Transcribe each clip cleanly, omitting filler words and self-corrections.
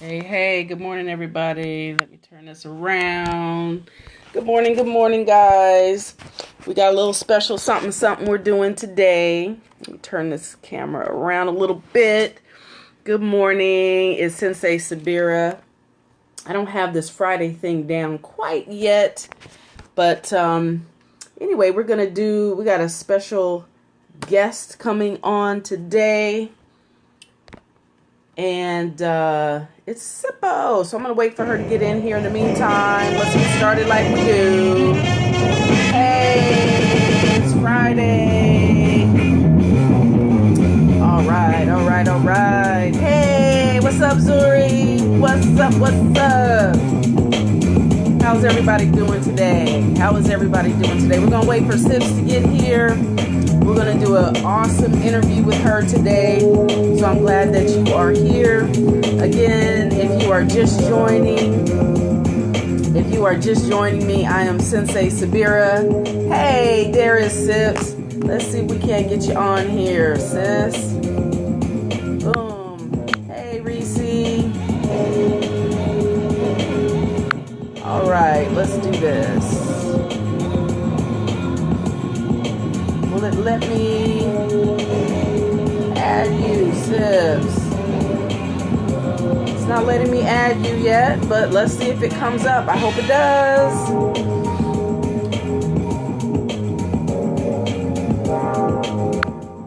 Hey, hey, good morning, everybody. Let me turn this around. Good morning, guys. We got a little special something we're doing today. Let me turn this camera around a little bit. Good morning. It's Sensei Sabira. I don't have this Friday thing down quite yet, but anyway, we got a special guest coming on today. And it's Sipo. So I'm going to wait for her to get in here in the meantime. Let's get started like we do. Hey, it's Friday. All right. Hey, what's up, Zuri? What's up? How's everybody doing today? How is everybody doing today? We're going to wait for Sips to get here. We're going to do an awesome interview with her today. So I'm glad that you are here. Again, if you are just joining me, I am Sensei Sabira. Hey, there is Sips. Let's see if we can't get you on here, sis. Boom. Hey, Reese. All right, let's do this. Will it let me add you, Sips? It's not letting me add you yet, but let's see if it comes up. I hope it does.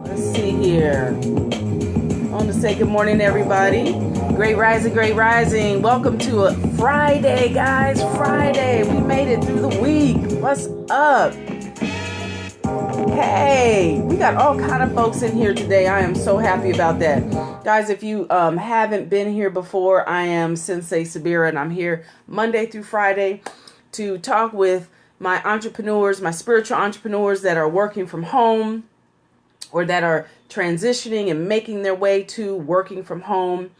Let's see here. I want to say good morning to everybody. Great rising. Welcome to a Friday, guys. Friday. We made it through the week. What's up? Hey, we got all kind of folks in here today. I am so happy about that. Guys, if you haven't been here before, I am Sensei Sabira, and I'm here Monday through Friday to talk with my entrepreneurs, my spiritual entrepreneurs that are working from home or that are transitioning and making their way to working from home.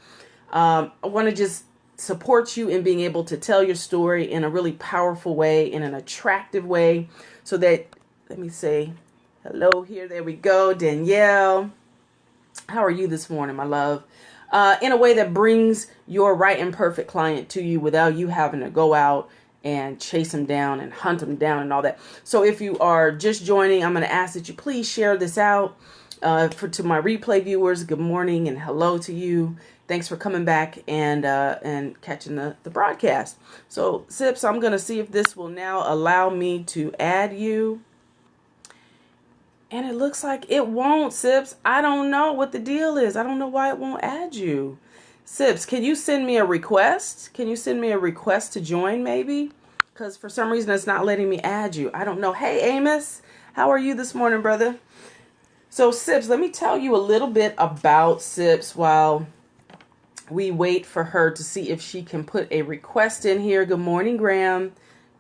I want to just support you in being able to tell your story in a really powerful way, in an attractive way, so that, let me say hello here. There we go. Danielle. How are you this morning, my love? In a way that brings your right and perfect client to you without you having to go out and chase them down and hunt them down and all that. So if you are just joining, I'm going to ask that you please share this out to my replay viewers. Good morning and hello to you. Thanks for coming back and catching the broadcast. So, Sips, I'm going to see if this will now allow me to add you. And it looks like it won't, Sips. I don't know what the deal is. I don't know why it won't add you. Sips, can you send me a request? Can you send me a request to join maybe? Because for some reason it's not letting me add you. I don't know. Hey, Amos, how are you this morning, brother? So, Sips, let me tell you a little bit about Sips while we wait for her to see if she can put a request in here. Good morning, Graham.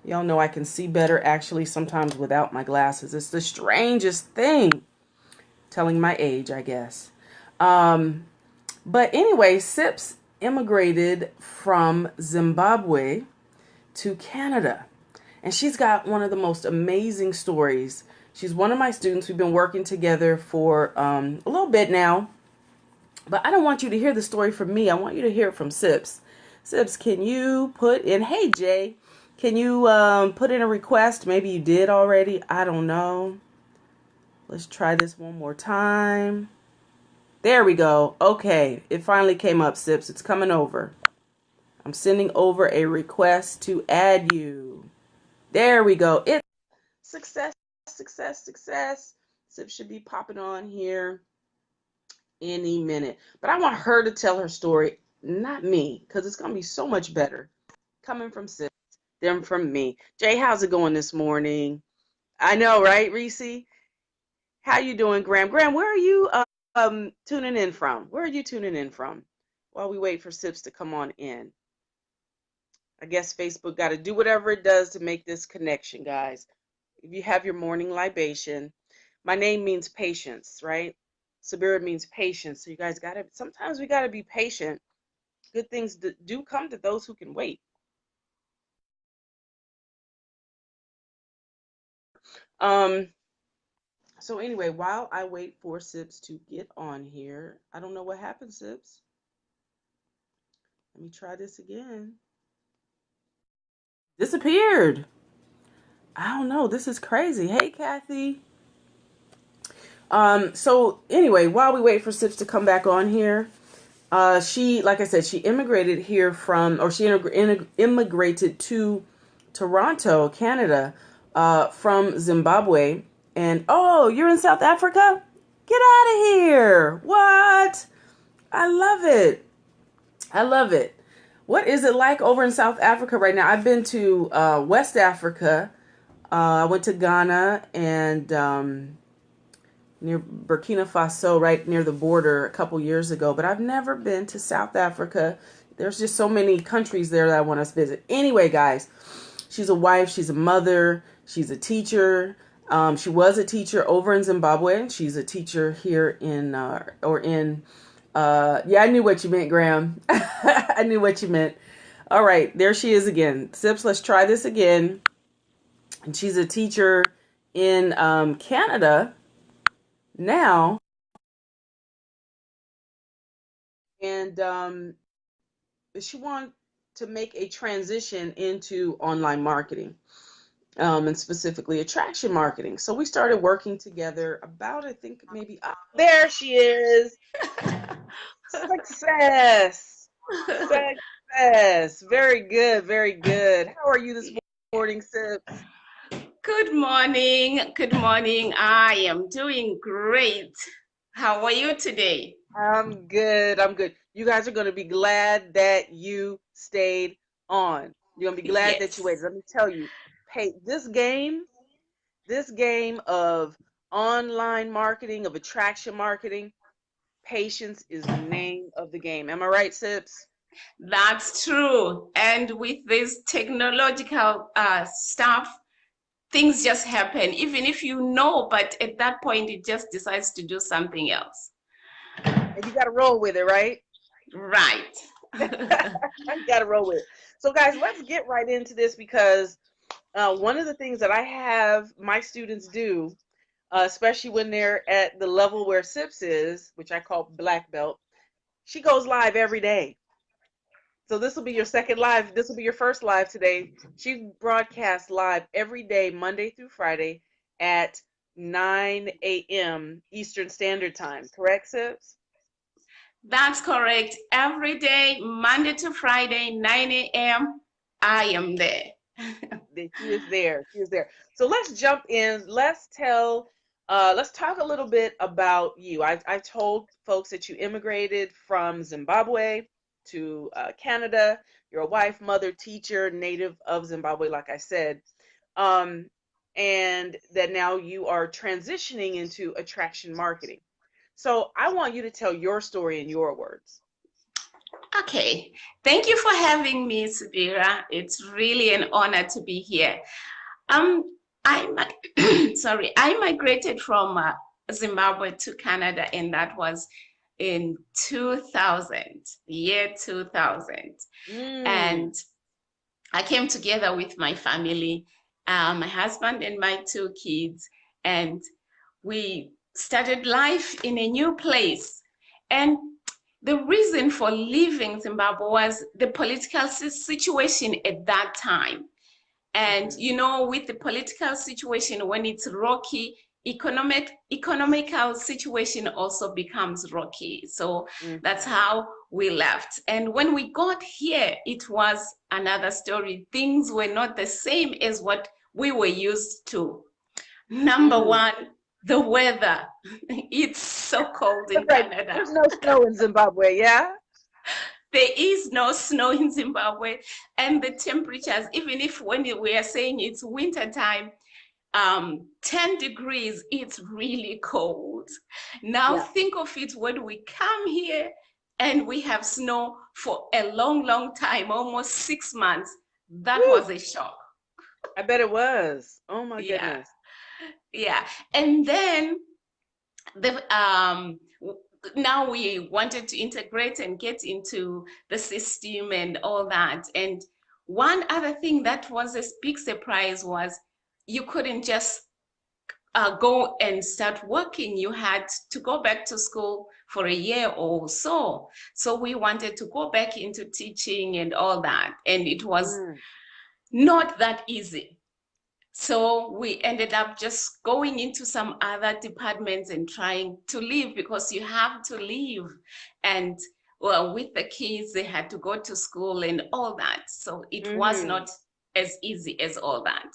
Y'all know I can see better actually sometimes without my glasses. It's the strangest thing. Telling my age, I guess. But anyway, Sips immigrated from Zimbabwe to Canada. And she's got one of the most amazing stories. She's one of my students. We've been working together for a little bit now. But I don't want you to hear the story from me. I want you to hear it from Sips. Sips, can you put in, hey, Jay, can you put in a request? Maybe you did already. I don't know. Let's try this one more time. There we go. Okay, it finally came up, Sips. It's coming over. I'm sending over a request to add you. There we go. It's success. Sips should be popping on here any minute. But I want her to tell her story, not me, because it's going to be so much better coming from Sips than from me. Jay, how's it going this morning? I know, right, Reese? How you doing, Graham? Graham, where are you tuning in from? Where are you tuning in from? While we wait for Sips to come on in. I guess Facebook got to do whatever it does to make this connection, guys. If you have your morning libation, my name means patience, right? Sabira means patience. So you guys got to, sometimes we got to be patient. Good things do come to those who can wait. So anyway, while I wait for Sips to get on here, I don't know what happened, Sips. Let me try this again. Disappeared. I don't know. This is crazy. Hey, Kathy. So anyway, while we wait for Sips to come back on here, she, like I said, she immigrated here from, or she immigrated to Toronto, Canada, from Zimbabwe. And oh, you're in South Africa? Get out of here. What? I love it. I love it. What is it like over in South Africa right now? I've been to West Africa. I went to Ghana and near Burkina Faso, right near the border a couple years ago, but I've never been to South Africa. There's just so many countries there that I want to visit. Anyway, guys, she's a wife, she's a mother, she's a teacher. She was a teacher over in Zimbabwe. She's a teacher here in, yeah, I knew what you meant, Graham. I knew what you meant. All right, there she is again. Sips, let's try this again. And she's a teacher in Canada now, and she wanted to make a transition into online marketing, and specifically attraction marketing. So we started working together about, I think, maybe, there she is. Success. Success. Very good. Very good. How are you this morning, Sips? Good morning. Good morning. I am doing great. How are you today? I'm good. I'm good. You guys are going to be glad that you stayed on. You're going to be glad that you Yes, waited. Let me tell you, hey, this game of online marketing, of attraction marketing, patience is the name of the game. Am I right, Sips? that's true. And with this technological stuff, things just happen, even if you know, but at that point, it just decides to do something else. And you got to roll with it, right? Right. You got to roll with it. So, guys, let's get right into this because one of the things that I have my students do, especially when they're at the level where Sips is, which I call black belt, she goes live every day. So this will be your second live. This will be your first live today. She broadcasts live every day, Monday through Friday at 9 a.m. Eastern Standard Time. Correct, Sips? That's correct. Every day, Monday to Friday, 9 a.m., I am there. That she is there. She is there. So let's jump in. Let's talk a little bit about you. I told folks that you immigrated from Zimbabwe to Canada. You're a wife, mother, teacher, native of Zimbabwe, like I said. Um, and that now you are transitioning into attraction marketing. So I want you to tell your story in your words. Okay, thank you for having me, Subira. It's really an honor to be here. Um, sorry, I migrated from Zimbabwe to Canada, and that was in 2000, the year 2000. Mm, And I came together with my family, my husband and my two kids, and we started life in a new place. And the reason for leaving Zimbabwe was the political situation at that time. And mhm, you know, with the political situation, when it's rocky, economical situation also becomes rocky. So that's mhm, how we left. And when we got here, it was another story. Things were not the same as what we were used to. Number mm. one, the weather. It's so cold That's in right. Canada. There's no snow in Zimbabwe, yeah? There is no snow in Zimbabwe, and the temperatures, even if when we are saying it's winter time, 10 degrees, it's really cold. Now Yeah. think of it when we come here and we have snow for a long, long time, almost 6 months. That Woo! was a shock. I bet it was. Oh my Yeah, goodness. yeah. And then the now we wanted to integrate and get into the system and all that. And one other thing that was a big surprise was you couldn't just go and start working. You had to go back to school for a year or so. So we wanted to go back into teaching and all that. And it was Mm. not that easy. So we ended up just going into some other departments and trying to leave, because you have to leave. And well, with the kids, they had to go to school and all that. So it was Mm-hmm. not as easy as all that.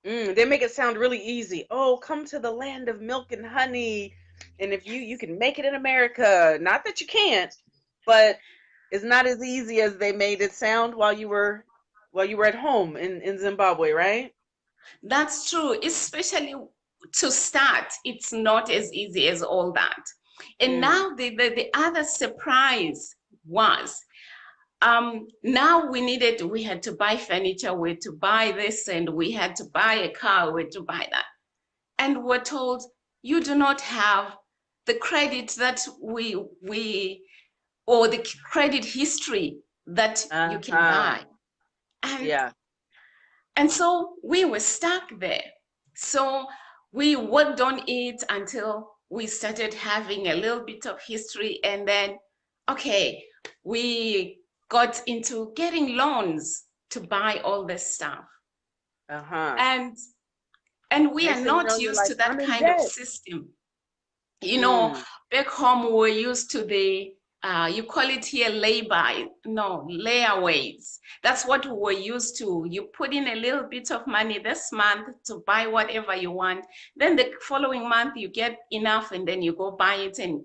They make it sound really easy. Oh, come to the land of milk and honey, and if you can make it in America. Not that you can't, but it's not as easy as they made it sound while you were at home in Zimbabwe, right? That's true, especially to start. It's not as easy as all that. And Mm. now the other surprise was, now we had to buy furniture, we had to buy this, and we had to buy a car, we had to buy that. And we're told, you do not have the credit that we or the credit history that you can Uh-huh. buy. And Yeah. and so we were stuck there. So we worked on it until we started having a little bit of history. And then, okay, we got into getting loans to buy all this stuff. Uh-huh. And and we are Next thing you not know, you're used like, to that I'm in kind of debt. system. You know, Mm. back home we're used to the you call it here lay-by, no, layaways. That's what we were used to. You put in a little bit of money this month to buy whatever you want. Then the following month you get enough, and then you go buy it, and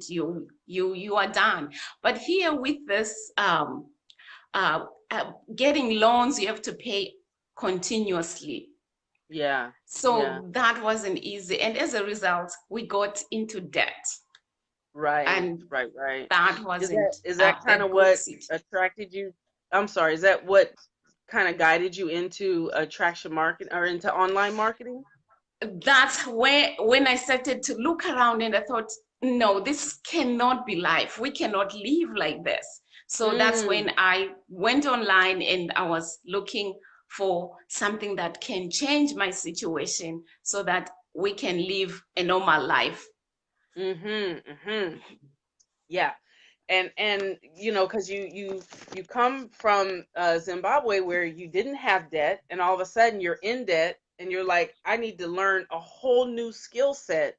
you are done. But here with this uh, getting loans, you have to pay continuously. Yeah. Yeah. So that wasn't easy. And as a result, we got into debt. Right. And Right. Right. that Is wasn't that kind a of good what situation. attracted you? I'm sorry, is that what kind of guided you into attraction market or into online marketing? That's where when I started to look around, and I thought, no, this cannot be life. We cannot live like this. So that's Mm. when I went online and I was looking for something that can change my situation so that we can live a normal life. Mm-hmm. Mm-hmm. Yeah. And because you come from Zimbabwe where you didn't have debt, and all of a sudden you're in debt, and you're like, I need to learn a whole new skill set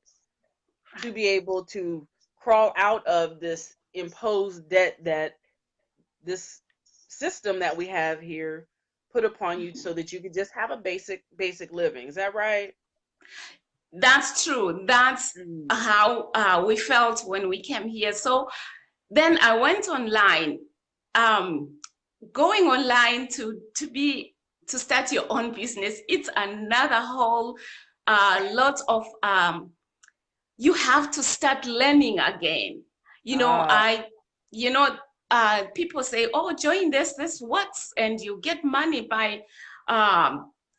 to be able to crawl out of this imposed debt that this system that we have here put upon you so that you could just have a basic living. Is that right? That's true. That's Mm. how we felt when we came here. So then I went online. Um, Going online to start your own business, it's another whole lot of you have to start learning again. You know, Ah. you know, people say, oh, join this works, and you get money by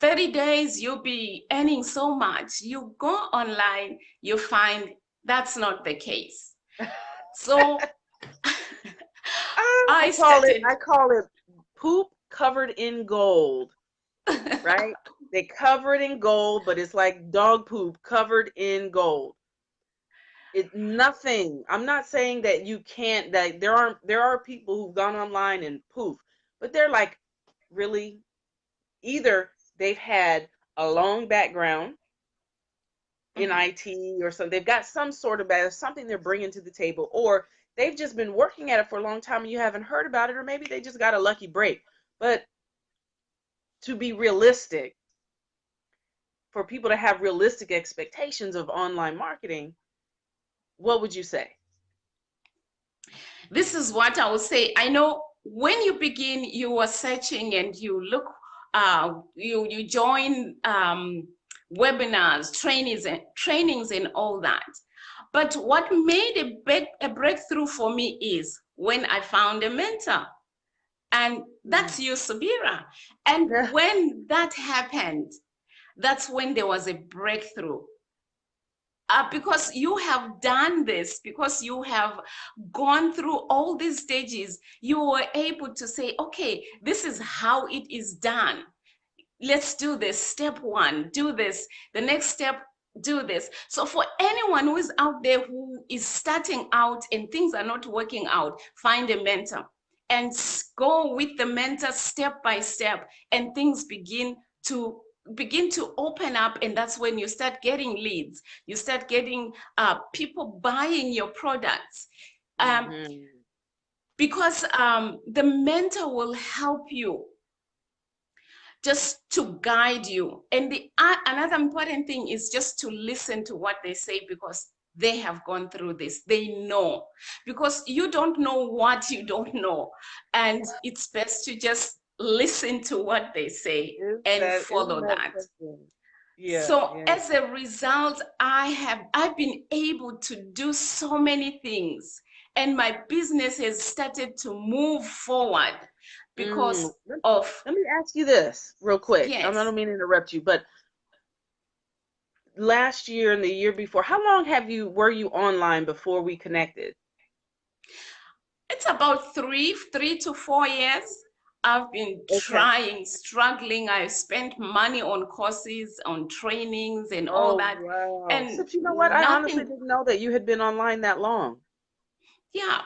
30 days, you'll be earning so much. You go online, you find that's not the case. So I I started. call it poop covered in gold, right? They cover it in gold, but it's like dog poop covered in gold. It nothing. I'm not saying that you can't that there are people who've gone online and poof, but they're like really either they've had a long background in Mhm. IT or something. They've got some sort of something they're bringing to the table, or they've just been working at it for a long time and you haven't heard about it, or maybe they just got a lucky break. But to be realistic, for people to have realistic expectations of online marketing, what would you say? This is what I would say. I know when you begin, you are searching and you look, you join webinars, trainings and all that. But what made a breakthrough for me is when I found a mentor, and Mm. that's you, Sabira. And when that happened, that's when there was a breakthrough. Because you have done this, because you have gone through all these stages, you were able to say, okay, this is how it is done. Let's do this. Step one, do this. The next step, do this. So for anyone who is out there who is starting out and things are not working out, find a mentor and go with the mentor step by step, and things begin to open up. And that's when you start getting leads, you start getting people buying your products, Mm-hmm. because the mentor will help you just to guide you. And the another important thing is just to listen to what they say, because they have gone through this. They know, because you don't know what you don't know. And it's best to just listen to what they say and Isn't follow that that. something? Yeah, So yeah. as a result, I've been able to do so many things, and my business has started to move forward Mm. because of, Let me ask you this real quick. I yes. don't mean to interrupt you, but last year and the year before, how long were you online before we connected? It's about three to 4 years. I've been Okay. trying, struggling. I've spent money on courses, on trainings, and all Oh, that, wow. and Except you know what? I honestly nothing. didn't know that you had been online that long. Yeah,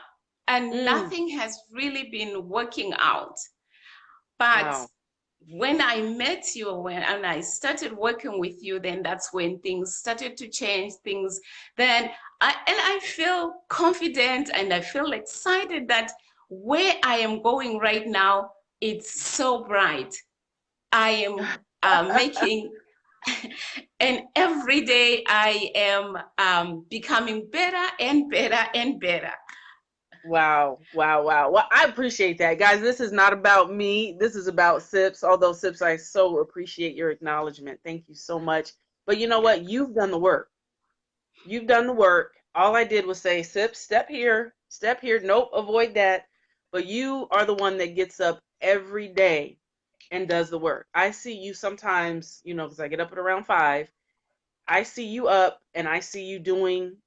and Mm. nothing has really been working out. But Wow. when I met you, and I started working with you, then that's when things started to change. Things then, I feel confident and I feel excited that where I am going right now, it's so bright. I am making, and every day I am becoming better and better and better. Wow, wow, wow. Well, I appreciate that. Guys, this is not about me. This is about Sips. Although Sips, I so appreciate your acknowledgement. Thank you so much. But you know Yeah. what? You've done the work. You've done the work. All I did was say, Sips, step here, step here. Nope, avoid that. But you are the one that gets up every day and does the work. I see you sometimes, because I get up at around 5. I see you up and I see you doing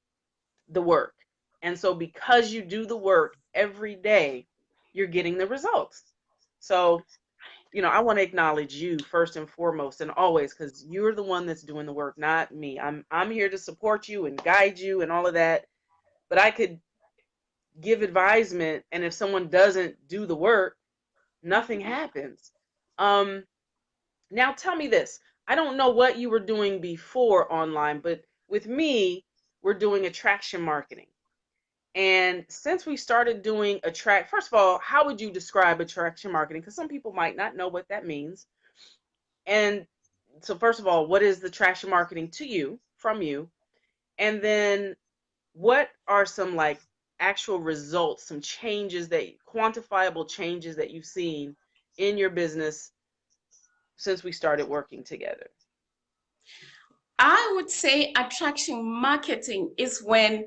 the work. And so because you do the work every day, you're getting the results. So, I want to acknowledge you first and foremost and always, because you're the one that's doing the work, not me. I'm here to support you and guide you and all of that. But I could give advisement, and if someone doesn't do the work, nothing Mhm. happens. Um, Now tell me this. I don't know what you were doing before online, but with me, we're doing attraction marketing. And since we started doing first of all, how would you describe attraction marketing? Because some people might not know what that means. And so, first of all, what is the attraction marketing to you, from you? And then what are some like actual results, some changes quantifiable changes that you've seen in your business since we started working together? I would say attraction marketing is when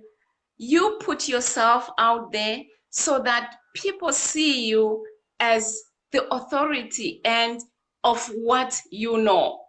you put yourself out there so that people see you as the authority and of what you know.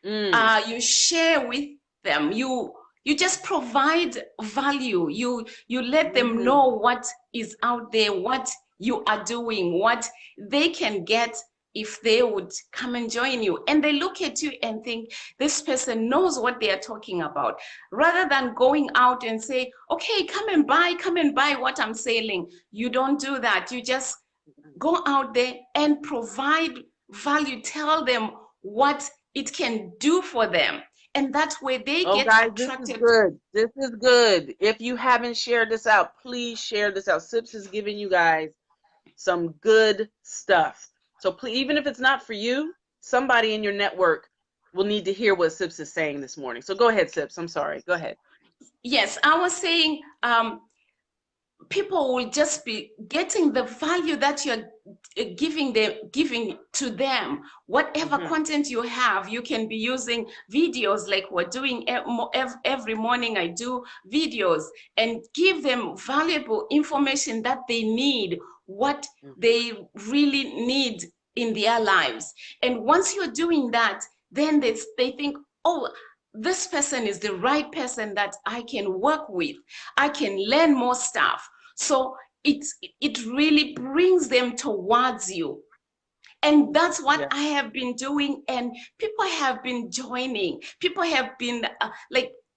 Mm, You share with them. You just provide value. You let them mm-hmm. know what is out there, what you are doing, what they can get if they would come and join you. And they look at you and think, this person knows what they are talking about. Rather than going out and say, okay, come and buy what I'm selling. You don't do that. You just go out there and provide value. Tell them what it can do for them. And that's where they Oh, get guys, this is attracted. good. This is good. If you haven't shared this out, please share this out. Sips is giving you guys some good stuff. So please, even if it's not for you, somebody in your network will need to hear what Sips is saying this morning. So go ahead, Sips. I'm sorry. Go ahead. Yes, I was saying, people will just be getting the value that you're giving to them. Whatever Hmm. content you have, you can be using videos like we're doing every morning. I do videos and give them valuable information that they need, what they really need in their lives. And once you're doing that, then they think, oh, this person is the right person that I can work with. I can learn more stuff. So it really brings them towards you. And that's what Yeah. I have been doing. And people have been joining. People have been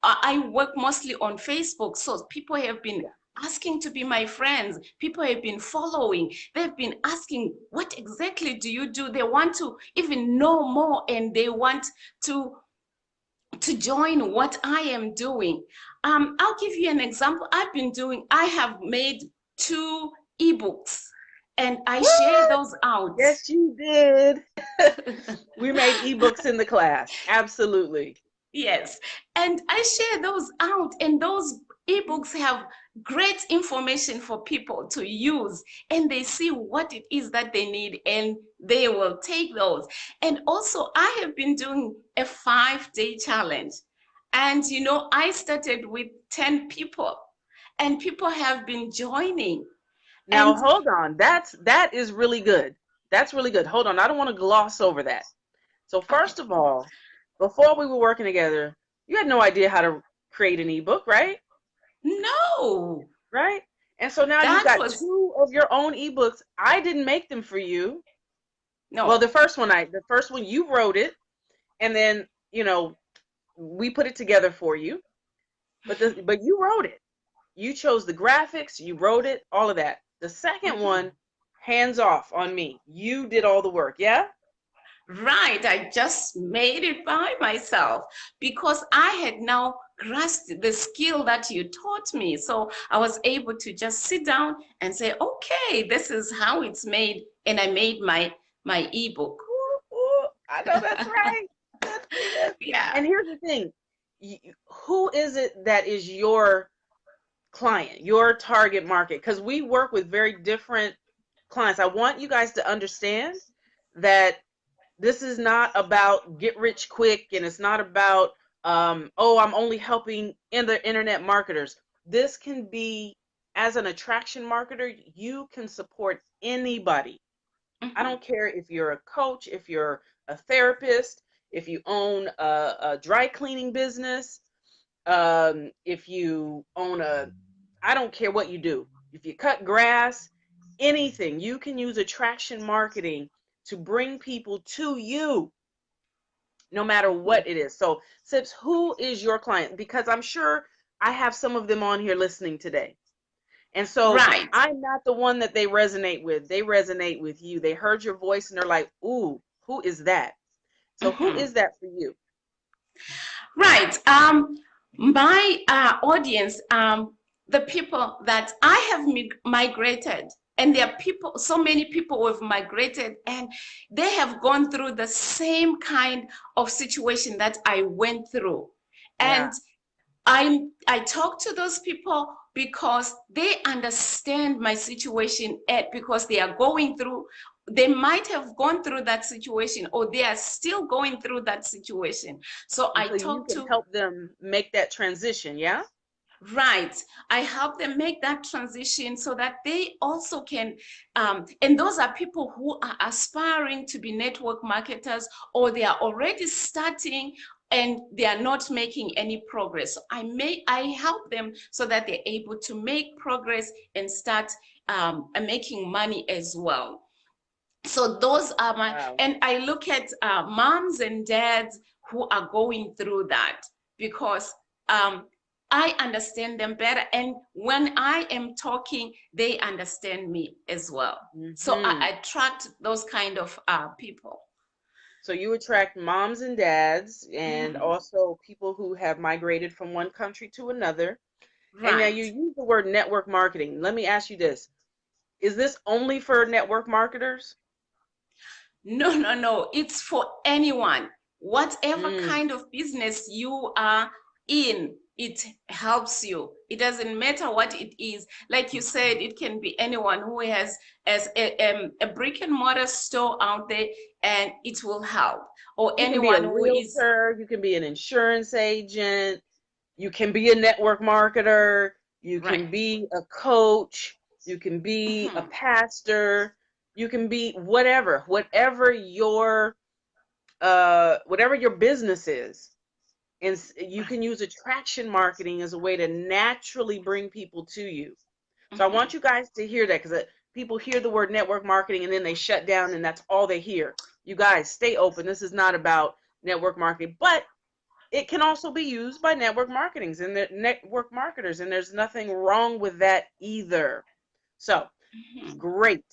I work mostly on Facebook. So people have been Yeah. asking to be my friends. People have been following. They've been asking, what exactly do you do? They want to even know more, and they want to join what I am doing. I'll give you an example. I have made 2 ebooks, and I share What? those out. Yes, you did. We made ebooks in the class. Absolutely. Yes, and I share those out, and those ebooks have great information for people to use, and they see what it is that they need, and they will take those. And also, I have been doing a 5-day challenge, and I started with 10 people, and people have been joining. Now And hold on. That is really good. That's really good. Hold on. I don't want to gloss over that. So okay, first of all, before we were working together, you had no idea how to create an ebook, right? no, Right? And so now you've that got was two of your own ebooks. I didn't make them for you. Well, no. the first one you wrote it, and then, we put it together for you. But you wrote it. You chose the graphics, you wrote it, all of that. The second Mhm. one, hands off on me. You did all the work, yeah? Right, I just made it by myself because I had now grasped the skill that you taught me. So I was able to just sit down and say, okay, this is how it's made. And I made my ebook. Ooh, ooh, I know that's right. That's it. Yeah. And here's the thing. Who is it that is your client, your target market? Because we work with very different clients. I want you guys to understand that this is not about get rich quick, and it's not about oh, I'm only helping in the internet marketers. This can be, as an attraction marketer, you can support anybody. I Mhm. don't care if you're a coach, if you're a therapist, if you own a dry cleaning business, if you own I don't care what you do. If you cut grass, anything, you can use attraction marketing to bring people to you, no matter what it is. So, Sips, who is your client? Because I'm sure I have some of them on here listening today. And so Right. I'm not the one that they resonate with. They resonate with you. They heard your voice and they're like, ooh, who is that? So who Mhm. is that for you? Right. My audience, the people that I have migrated, and there are people, so many people who have migrated, and they have gone through the same kind of situation that I went through. And Yeah. I talk to those people because they understand my situation, because they are going through, they might have gone through that situation, or they are still going through that situation. So And I so you talk can to, help them make that transition. Yeah. right, I help them make that transition so that they also can, and those are people who are aspiring to be network marketers, or they are already starting and they are not making any progress. So I help them so that they're able to make progress and start making money as well. So those are my, Wow. and I look at moms and dads who are going through that, because um, I understand them better, and when I am talking, they understand me as well. So Hmm. I attract those kind of people. So you attract moms and dads and Mhm. also people who have migrated from one country to another. And now you Right. use the word network marketing. Let me ask you this. Is this only for network marketers? No, no, no. It's for anyone. Whatever Mm. kind of business you are in, it helps you. It doesn't matter what it is. Like you said, it can be anyone who has as a brick and mortar store out there, and it will help. Or You can be a anyone who is realtor, you can be an insurance agent, you can be a network marketer, you can right. be a coach, you can be a Mhm. pastor, you can be whatever, whatever your business is. And you Right. can use attraction marketing as a way to naturally bring people to you. So I want Mhm. you guys to hear that, because people hear the word network marketing and then they shut down and that's all they hear. You guys, stay open. This is not about network marketing, but it can also be used by network marketers, and there's nothing wrong with that either. So great.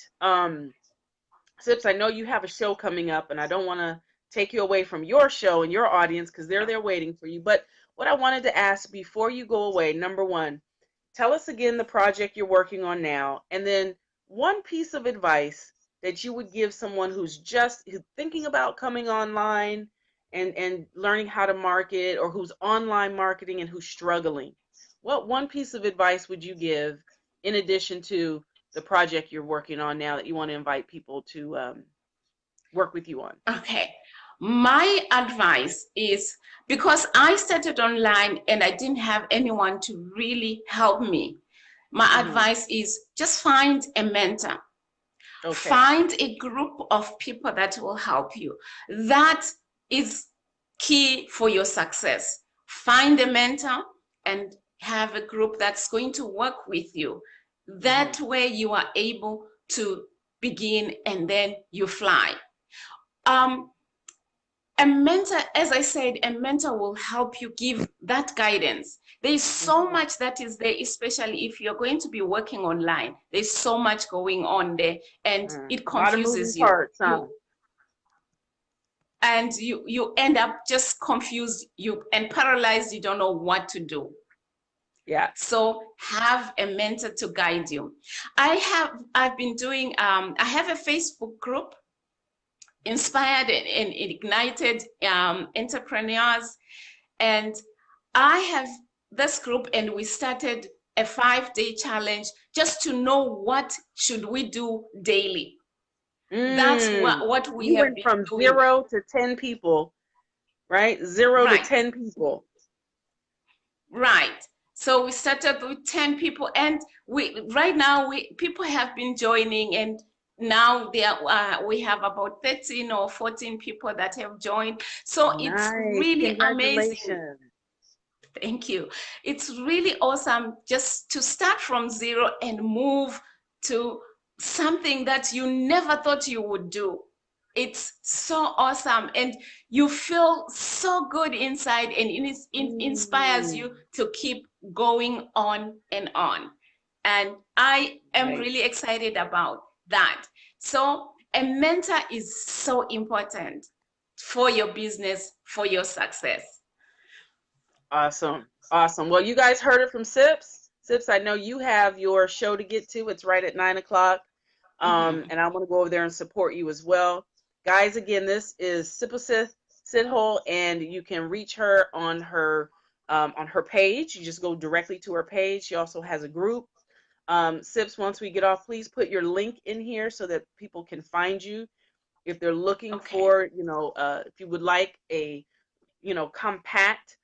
Sips, I know you have a show coming up, and I don't want to take you away from your show and your audience because they're there waiting for you. But what I wanted to ask before you go away, number one, tell us again the project you're working on now, and then one piece of advice that you would give someone who's thinking about coming online and learning how to market, or who's online marketing and who's struggling. What one piece of advice would you give in addition to the project you're working on now that you want to invite people to work with you on? Okay. My advice is, because I started online and I didn't have anyone to really help me, my advice is just find a mentor. Okay. Find a group of people that will help you. That is key for your success. Find a mentor and have a group that's going to work with you. That way you are able to begin and then you fly. A mentor, as I said, a mentor will help you give that guidance. There's so much that is there, especially if you're going to be working online. There's so much going on there, and it confuses you. Parts, huh? And you end up just confused and paralyzed. You don't know what to do. Yeah. So have a mentor to guide you. I've been doing, I have a Facebook group, Inspired and Ignited Entrepreneurs, and I have this group, and we started a 5-day challenge just to know what should we do daily. That's what we have been from doing. 0 to 10 people, right? 0 to 10 people. Right. So we started with 10 people, and right now people have been joining, and now we have about 13 or 14 people that have joined. So it's really amazing. Thank you. It's really awesome just to start from 0 and move to something that you never thought you would do. It's so awesome, and you feel so good inside, and it inspires you to keep going on and on. And I am really excited about that. So a mentor is so important for your business, for your success. Awesome. Awesome. Well, you guys heard it from Sips. Sips, I know you have your show to get to. It's right at 9 o'clock. And I want to go over there and support you as well. Guys, again, this is Siposith Sithole, and you can reach her on her page. You just go directly to her page. She also has a group. Sips, once we get off, please put your link in here so that people can find you. If they're looking for, if you would like a, compact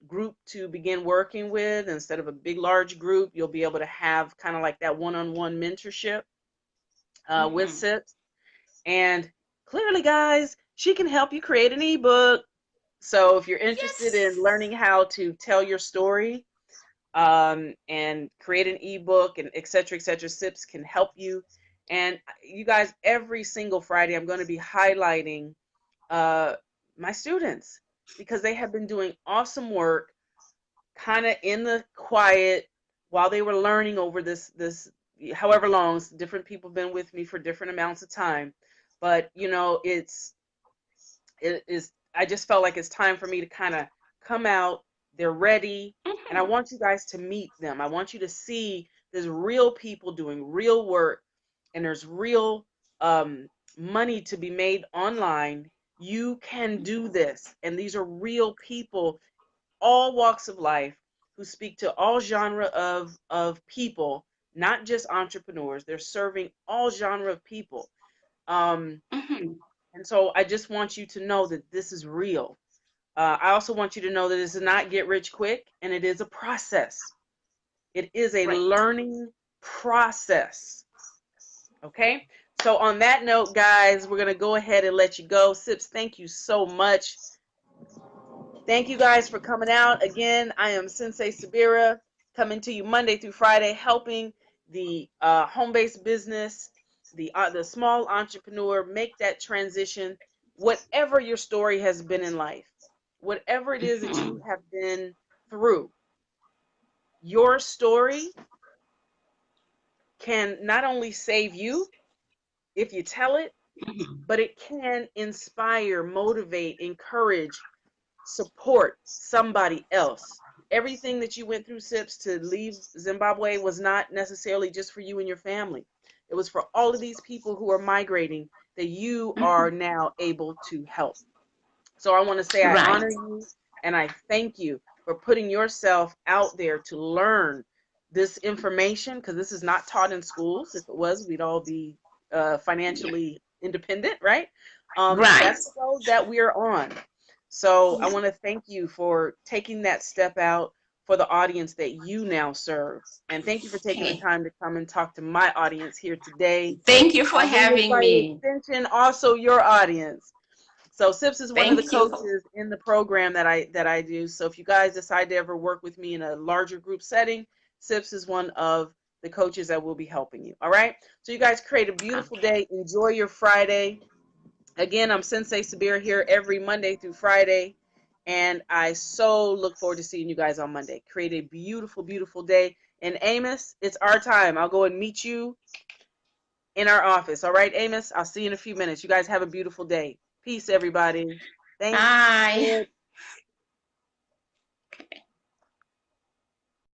group to begin working with instead of a big, large group, you'll be able to have kind of like that one-on-one mentorship with Sips. And clearly, guys, she can help you create an ebook. So if you're interested in learning how to tell your story and create an ebook and et cetera, Sips can help you. And you guys, every single Friday, I'm going to be highlighting my students because they have been doing awesome work kind of in the quiet while they were learning over this however long. Different people have been with me for different amounts of time. But, it is, I just felt like it's time for me to kind of come out. They're ready. And I want you guys to meet them. I want you to see there's real people doing real work, and there's real money to be made online. You can do this. And these are real people, all walks of life, who speak to all genre of people, not just entrepreneurs. They're serving all genre of people. And so I just want you to know that this is real. I also want you to know that this is not get rich quick, and it is a process. It is a learning process. Okay? So on that note, guys, we're going to go ahead and let you go. Sips, thank you so much. Thank you guys for coming out. Again, I am Sensei Sabira, coming to you Monday through Friday, helping the home-based business, the small entrepreneur, make that transition. Whatever your story has been in life, whatever it is that you have been through, your story can not only save you if you tell it, but it can inspire, motivate, encourage, support somebody else. Everything that you went through, Sips, to leave Zimbabwe was not necessarily just for you and your family. It was for all of these people who are migrating that you are now able to help. So I want to say I Right. honor you and I thank you for putting yourself out there to learn this information, because this is not taught in schools. If it was, we'd all be financially independent, right? Right. That's the road that we're on. So I want to thank you for taking that step out for the audience that you now serve. And thank you for taking the Okay. time to come and talk to my audience here today. Thank you for And having by me. extension, also your audience. So Sips is one of the Thank you for. coaches in the program that I do. So if you guys decide to ever work with me in a larger group setting, Sips is one of the coaches that will be helping you. All right. So you guys create a beautiful Okay. day. Enjoy your Friday. Again, I'm Sensei Sabir here every Monday through Friday. And I so look forward to seeing you guys on Monday. Create a beautiful, beautiful day. And Amos, it's our time. I'll go and meet you in our office. All right, Amos? I'll see you in a few minutes. You guys have a beautiful day. Peace, everybody. Thanks. Bye.